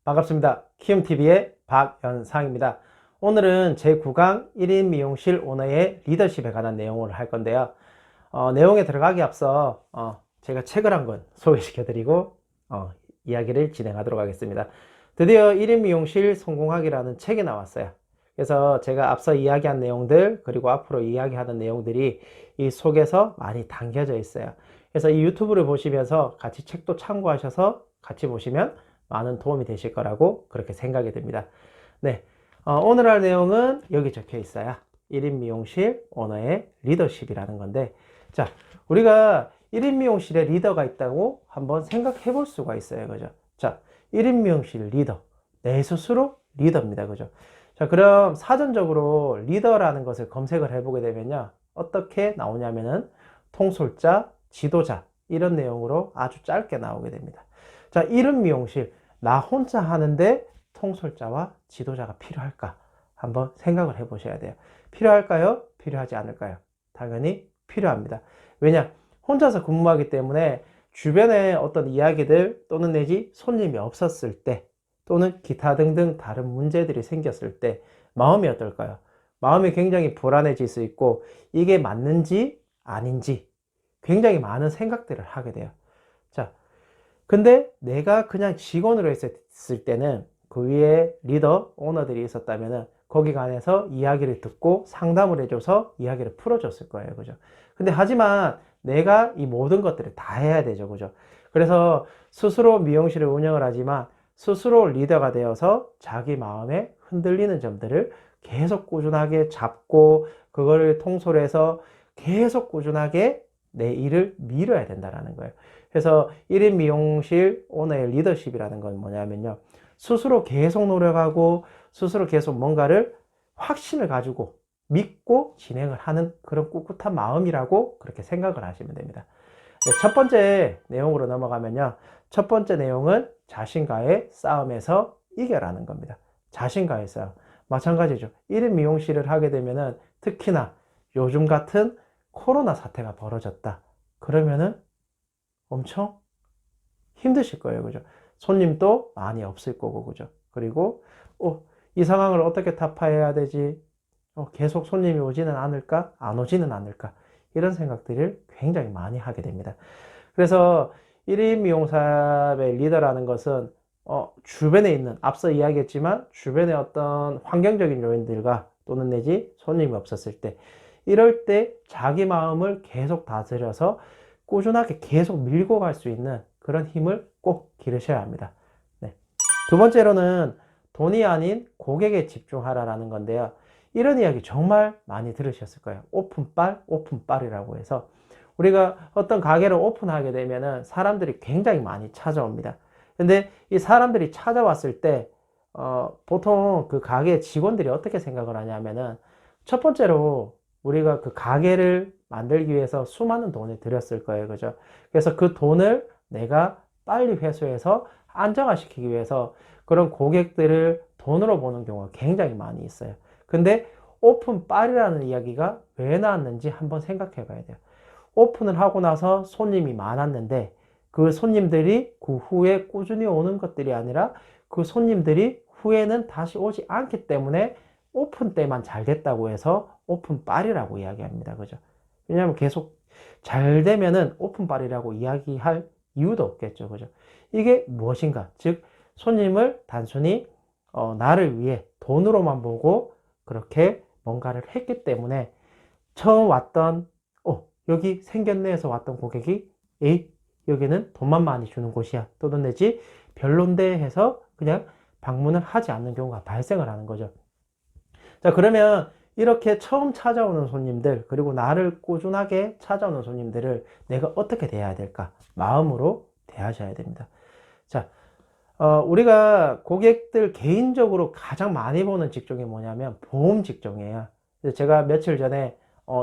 반갑습니다. 키움TV의 박연상입니다. 오늘은 제9강 1인 미용실 오너의 리더십에 관한 내용을 할 건데요. 내용에 들어가기 앞서 제가 책을 한 권 소개시켜 드리고 이야기를 진행하도록 하겠습니다. 드디어 1인 미용실 성공하기라는 책이 나왔어요. 그래서 제가 앞서 이야기한 내용들 그리고 앞으로 이야기하는 내용들이 이 속에서 많이 담겨져 있어요. 그래서 이 유튜브를 보시면서 같이 책도 참고하셔서 같이 보시면 많은 도움이 되실 거라고 그렇게 생각이 듭니다. 네, 오늘 할 내용은 여기 적혀 있어요. 1인 미용실 오너의 리더십이라는 건데, 자, 우리가 1인 미용실에 리더가 있다고 한번 생각해 볼 수가 있어요. 그죠? 자, 1인 미용실 리더. 내 스스로 리더입니다. 그죠? 자, 그럼 사전적으로 리더라는 것을 검색을 해보게 되면요. 어떻게 나오냐면은 통솔자, 지도자, 이런 내용으로 아주 짧게 나오게 됩니다. 자, 1인 미용실. 나 혼자 하는데 통솔자와 지도자가 필요할까? 한번 생각을 해 보셔야 돼요. 필요할까요? 필요하지 않을까요? 당연히 필요합니다. 왜냐? 혼자서 근무하기 때문에 주변에 어떤 이야기들 또는 내지 손님이 없었을 때 또는 기타 등등 다른 문제들이 생겼을 때 마음이 어떨까요? 마음이 굉장히 불안해질 수 있고 이게 맞는지 아닌지 굉장히 많은 생각들을 하게 돼요. 자, 근데 내가 그냥 직원으로 있을 때는 그 위에 리더, 오너들이 있었다면은 거기 관해서 이야기를 듣고 상담을 해줘서 이야기를 풀어줬을 거예요. 그죠? 근데 하지만 내가 이 모든 것들을 다 해야 되죠. 그죠? 그래서 스스로 미용실을 운영을 하지만 스스로 리더가 되어서 자기 마음에 흔들리는 점들을 계속 꾸준하게 잡고 그거를 통솔해서 계속 꾸준하게 내 일을 밀어야 된다는 거예요. 그래서 1인 미용실 오너의 리더십이라는 건 뭐냐면요. 스스로 계속 노력하고 스스로 계속 뭔가를 확신을 가지고 믿고 진행을 하는 그런 꿋꿋한 마음이라고 그렇게 생각을 하시면 됩니다. 네, 첫 번째 내용으로 넘어가면요. 첫 번째 내용은 자신과의 싸움에서 이겨라는 겁니다. 자신과의 싸움. 마찬가지죠. 1인 미용실을 하게 되면은 특히나 요즘 같은 코로나 사태가 벌어졌다. 그러면은 엄청 힘드실 거예요. 그죠? 손님도 많이 없을 거고, 그죠? 그리고, 이 상황을 어떻게 타파해야 되지? 계속 손님이 오지는 않을까? 안 오지는 않을까? 이런 생각들을 굉장히 많이 하게 됩니다. 그래서 1인 미용사의 리더라는 것은 주변에 있는, 앞서 이야기했지만, 주변의 어떤 환경적인 요인들과 또는 내지 손님이 없었을 때, 이럴 때 자기 마음을 계속 다스려서 꾸준하게 계속 밀고 갈 수 있는 그런 힘을 꼭 기르셔야 합니다. 네. 두 번째로는 돈이 아닌 고객에 집중하라라는 건데요. 이런 이야기 정말 많이 들으셨을 거예요. 오픈빨, 오픈빨이라고 해서 우리가 어떤 가게를 오픈하게 되면은 사람들이 굉장히 많이 찾아옵니다. 근데 이 사람들이 찾아왔을 때 보통 그 가게 직원들이 어떻게 생각을 하냐면은 첫 번째로 우리가 그 가게를 만들기 위해서 수많은 돈을 들였을 거예요. 그죠? 그래서 그 돈을 내가 빨리 회수해서 안정화시키기 위해서 그런 고객들을 돈으로 보는 경우가 굉장히 많이 있어요. 근데 오픈빨이라는 이야기가 왜 나왔는지 한번 생각해 봐야 돼요. 오픈을 하고 나서 손님이 많았는데 그 손님들이 그 후에 꾸준히 오는 것들이 아니라 그 손님들이 후에는 다시 오지 않기 때문에 오픈 때만 잘 됐다고 해서 오픈빨이라고 이야기합니다. 그죠? 왜냐하면 계속 잘 되면은 오픈빨이라고 이야기할 이유도 없겠죠. 그죠? 이게 무엇인가? 즉, 손님을 단순히 나를 위해 돈으로만 보고 그렇게 뭔가를 했기 때문에 처음 왔던 여기 생겼네 해서 왔던 고객이 에이 여기는 돈만 많이 주는 곳이야 또는 내지 별론데 해서 그냥 방문을 하지 않는 경우가 발생을 하는 거죠. 자, 그러면 이렇게 처음 찾아오는 손님들 그리고 나를 꾸준하게 찾아오는 손님들을 내가 어떻게 대해야 될까? 마음으로 대하셔야 됩니다. 자, 우리가 고객들 개인적으로 가장 많이 보는 직종이 뭐냐면 보험 직종이에요. 제가 며칠 전에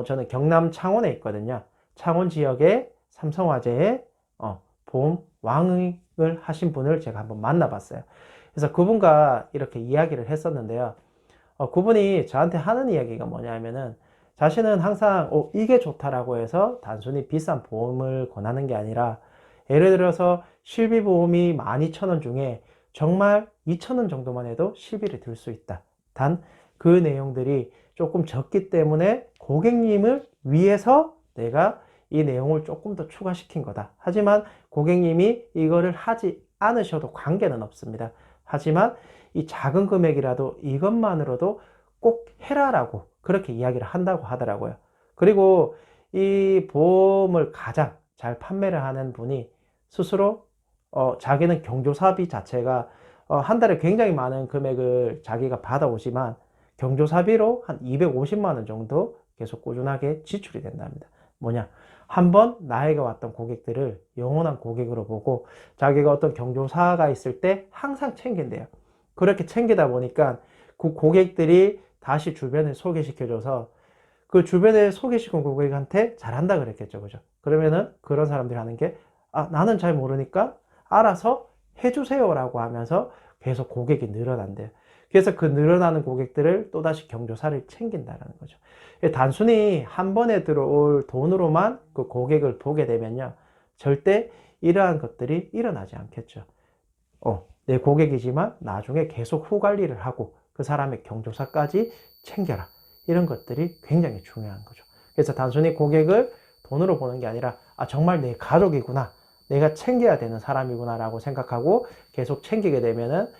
저는 경남 창원에 있거든요. 창원 지역의 삼성화재에 보험 왕을 하신 분을 제가 한번 만나봤어요. 그래서 그분과 이렇게 이야기를 했었는데요. 그분이 저한테 하는 이야기가 뭐냐면은 자신은 항상 이게 좋다라고 해서 단순히 비싼 보험을 권하는 게 아니라 예를 들어서 실비보험이 12,000원 중에 정말 2,000원 정도만 해도 시비를 들 수 있다. 단 그 내용들이 조금 적기 때문에 고객님을 위해서 내가 이 내용을 조금 더 추가시킨 거다. 하지만 고객님이 이거를 하지 않으셔도 관계는 없습니다. 하지만 이 작은 금액이라도 이것만으로도 꼭 해라라고 그렇게 이야기를 한다고 하더라고요. 그리고 이 보험을 가장 잘 판매를 하는 분이 스스로 자기는 경조사비 자체가 한 달에 굉장히 많은 금액을 자기가 받아오지만 경조사비로 한 250만 원 정도 계속 꾸준하게 지출이 된답니다. 뭐냐? 한번 나에게 왔던 고객들을 영원한 고객으로 보고 자기가 어떤 경조사가 있을 때 항상 챙긴대요. 그렇게 챙기다 보니까 그 고객들이 다시 주변에 소개시켜줘서 그 주변에 소개시킨 고객한테 잘한다 그랬겠죠. 그죠? 그러면은 그런 사람들이 하는 게 나는 잘 모르니까 알아서 해주세요라고 하면서 계속 고객이 늘어난대요. 그래서 그 늘어나는 고객들을 또다시 경조사를 챙긴다라는 거죠. 단순히 한 번에 들어올 돈으로만 그 고객을 보게 되면요. 절대 이러한 것들이 일어나지 않겠죠. 내 고객이지만 나중에 계속 후 관리를 하고 그 사람의 경조사까지 챙겨라. 이런 것들이 굉장히 중요한 거죠. 그래서 단순히 고객을 돈으로 보는 게 아니라 정말 내 가족이구나. 내가 챙겨야 되는 사람이구나 라고 생각하고 계속 챙기게 되면은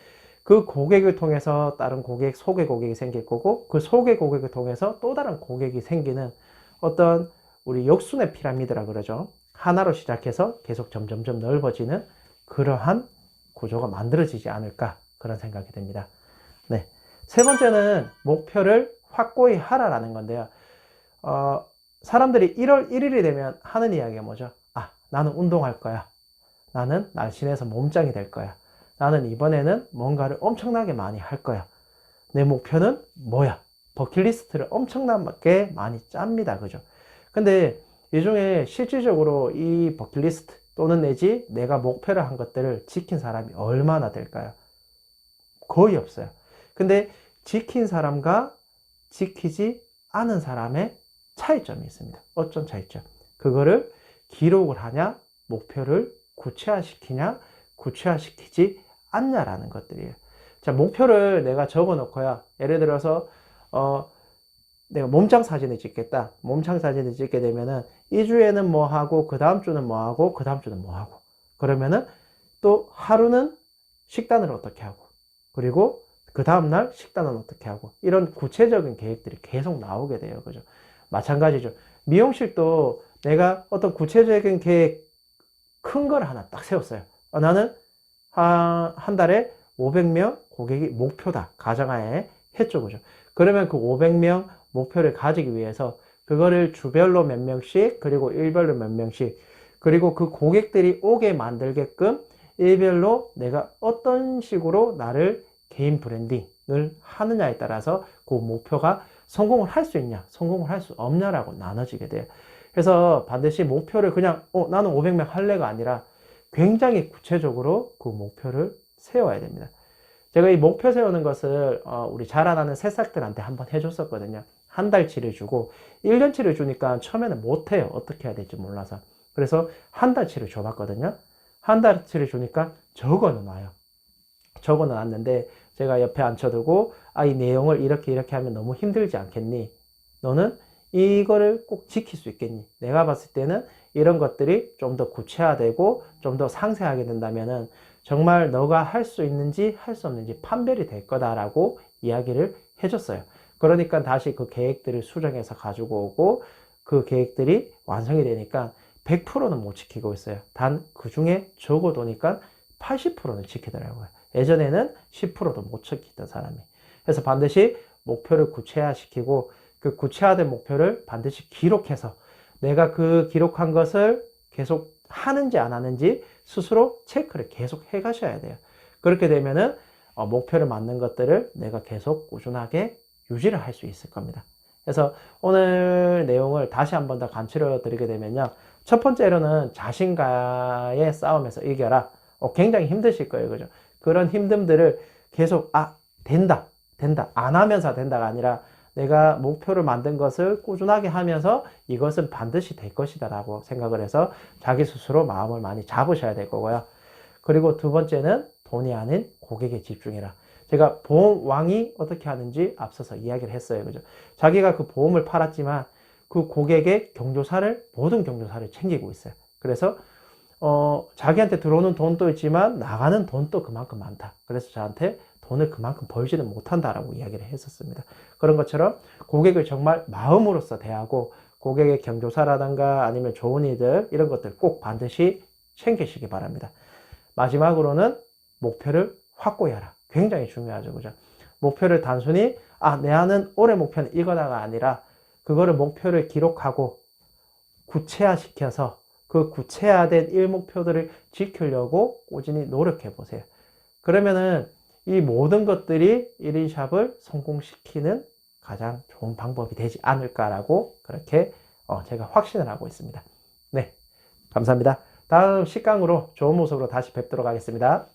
그 고객을 통해서 다른 고객, 소개 고객이 생길 거고 그 소개 고객을 통해서 또 다른 고객이 생기는 어떤 우리 역순의 피라미드라 그러죠. 하나로 시작해서 계속 점점점 넓어지는 그러한 구조가 만들어지지 않을까 그런 생각이 듭니다. 네. 세 번째는 목표를 확고히 하라라는 건데요. 사람들이 1월 1일이 되면 하는 이야기가 뭐죠? 나는 운동할 거야. 나는 날씬해서 몸짱이 될 거야. 나는 이번에는 뭔가를 엄청나게 많이 할 거야. 내 목표는 뭐야? 버킷리스트를 엄청나게 많이 짭니다. 그죠? 근데 이 중에 실질적으로 이 버킷리스트 또는 내지 내가 목표를 한 것들을 지킨 사람이 얼마나 될까요? 거의 없어요. 근데 지킨 사람과 지키지 않은 사람의 차이점이 있습니다. 어떤 차이점? 그거를 기록을 하냐, 목표를 구체화시키냐, 구체화시키지 않냐라는 것들이에요. 자, 목표를 내가 적어 놓고요. 예를 들어서 내가 몸짱 사진을 찍겠다. 몸짱 사진을 찍게 되면은 이 주에는 뭐 하고 그 다음 주는 뭐 하고 그 다음 주는 뭐 하고 그러면은 또 하루는 식단을 어떻게 하고 그리고 그 다음날 식단은 어떻게 하고 이런 구체적인 계획들이 계속 나오게 돼요. 그죠? 마찬가지죠. 미용실도 내가 어떤 구체적인 계획 큰 걸 하나 딱 세웠어요. 나는 한 달에 500명 고객이 목표다. 가정하에 했죠. 그죠? 그러면 그 500명 목표를 가지기 위해서 그거를 주별로 몇 명씩 그리고 일별로 몇 명씩 그리고 그 고객들이 오게 만들게끔 일별로 내가 어떤 식으로 나를 개인 브랜딩을 하느냐에 따라서 그 목표가 성공을 할 수 있냐 성공을 할 수 없냐라고 나눠지게 돼요. 그래서 반드시 목표를 그냥 나는 500명 할래가 아니라 굉장히 구체적으로 그 목표를 세워야 됩니다. 제가 이 목표 세우는 것을 우리 자라나는 새싹들한테 한번 해줬었거든요. 한 달치를 주고 1년치를 주니까 처음에는 못해요. 어떻게 해야 될지 몰라서. 그래서 한 달치를 줘봤거든요. 한 달치를 주니까 적어놓아요. 적어놨는데 제가 옆에 앉혀두고 이 내용을 이렇게 하면 너무 힘들지 않겠니? 너는 이거를 꼭 지킬 수 있겠니? 내가 봤을 때는 이런 것들이 좀 더 구체화되고 좀 더 상세하게 된다면은 정말 너가 할 수 있는지 할 수 없는지 판별이 될 거다라고 이야기를 해줬어요. 그러니까 다시 그 계획들을 수정해서 가지고 오고 그 계획들이 완성이 되니까 100%는 못 지키고 있어요. 단 그 중에 적어두니까 80%는 지키더라고요. 예전에는 10%도 못 지키던 사람이. 그래서 반드시 목표를 구체화시키고 그 구체화된 목표를 반드시 기록해서 내가 그 기록한 것을 계속 하는지 안 하는지 스스로 체크를 계속 해 가셔야 돼요. 그렇게 되면은 목표를 맞는 것들을 내가 계속 꾸준하게 유지를 할 수 있을 겁니다. 그래서 오늘 내용을 다시 한번 더 간추려 드리게 되면요. 첫 번째로는 자신과의 싸움에서 이겨라. 굉장히 힘드실 거예요. 그죠? 그런 힘듦들을 계속 된다 안 하면서 된다가 아니라 내가 목표를 만든 것을 꾸준하게 하면서 이것은 반드시 될 것이다 라고 생각을 해서 자기 스스로 마음을 많이 잡으셔야 될 거고요. 그리고 두 번째는 돈이 아닌 고객에 집중해라. 제가 보험왕이 어떻게 하는지 앞서서 이야기를 했어요. 그죠? 자기가 그 보험을 팔았지만 그 고객의 경조사를, 모든 경조사를 챙기고 있어요. 그래서 자기한테 들어오는 돈도 있지만 나가는 돈도 그만큼 많다. 그래서 저한테 돈을 그만큼 벌지는 못한다라고 이야기를 했었습니다. 그런 것처럼 고객을 정말 마음으로써 대하고 고객의 경조사라든가 아니면 좋은 일들 이런 것들 꼭 반드시 챙기시기 바랍니다. 마지막으로는 목표를 확고히 하라. 굉장히 중요하죠. 그죠? 목표를 단순히 내 하는 올해 목표는 이거다가 아니라 그거를 목표를 기록하고 구체화시켜서 그 구체화된 일목표들을 지키려고 꾸준히 노력해 보세요. 그러면은 이 모든 것들이 1인샵을 성공시키는 가장 좋은 방법이 되지 않을까라고 그렇게 제가 확신을 하고 있습니다. 네, 감사합니다. 다음 10강으로 좋은 모습으로 다시 뵙도록 하겠습니다.